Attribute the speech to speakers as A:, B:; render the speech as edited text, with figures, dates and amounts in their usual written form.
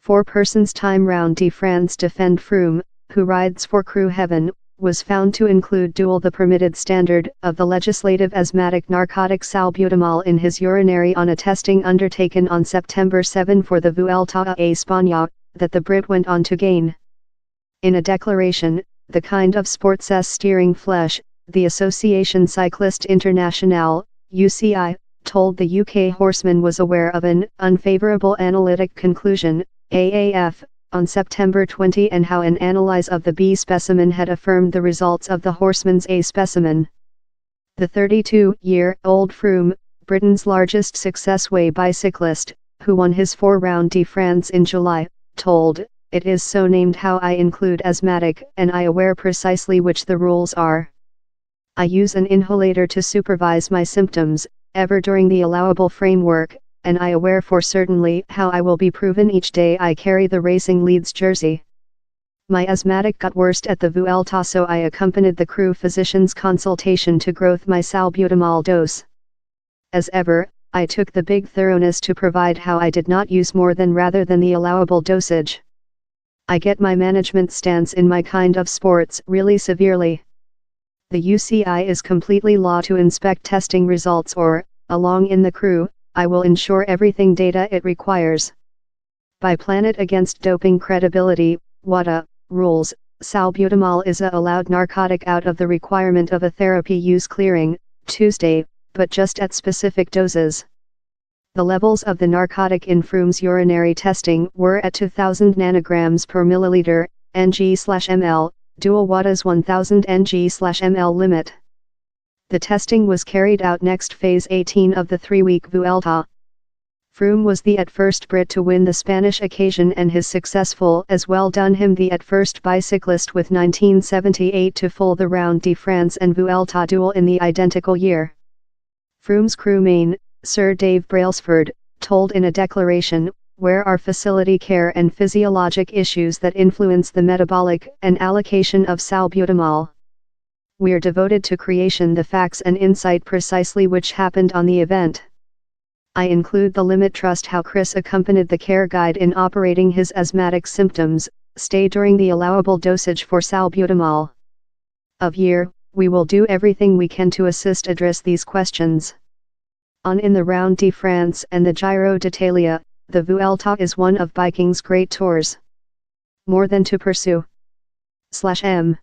A: 4 persons time Round de France defend Froome, who rides for crew heaven, was found to include dual the permitted standard of the legislative asthmatic narcotic salbutamol in his urinary on a testing undertaken on September 7 for the Vuelta a Espana, that the Brit went on to gain. In a declaration, the kind of sports steering flesh, the Association Cycliste Internationale, UCI, told the UK horseman was aware of an unfavourable analytic conclusion, AAF, on September 20 and how an analyse of the B specimen had affirmed the results of the horseman's A specimen. The 32-year-old Froome, Britain's largest success-way bicyclist, who won his 4 Round de France in July, told, "It is so named how I include asthmatic and I aware precisely which the rules are. I use an inhalator to supervise my symptoms, ever during the allowable framework, and I aware for certainly how I will be proven each day I carry the Racing Leeds jersey. My asthmatic got worst at the Vuelta, so I accompanied the crew physician's consultation to growth my salbutamol dose. As ever, I took the big thoroughness to provide how I did not use more than rather than the allowable dosage. I get my management stance in my kind of sports really severely. The UCI is completely law to inspect testing results or, along in the crew, I will ensure everything data it requires. By Planet Against Doping Credibility, WADA, rules, salbutamol is a allowed narcotic out of the requirement of a therapy use clearing, Tuesday, but just at specific doses. The levels of the narcotic in Froome's urinary testing were at 2000 nanograms per milliliter, ng/ml, dual WADA's 1000 ng/ml limit. The testing was carried out next phase 18 of the 3-week Vuelta. Froome was the at-first Brit to win the Spanish occasion, and his successful as well done him the at-first bicyclist with 1978 to full the Round de France and Vuelta duel in the identical year. Froome's crewman, Sir Dave Brailsford, told in a declaration, "Where are facility care and physiologic issues that influence the metabolic and allocation of salbutamol? We're devoted to creation the facts and insight precisely which happened on the event. I include the limit trust how Chris accompanied the care guide in operating his asthmatic symptoms, stay during the allowable dosage for salbutamol. We will do everything we can to assist address these questions." On in the Round de France and the Giro d'Italia, the Vuelta is one of biking's great tours. More than to pursue. /M.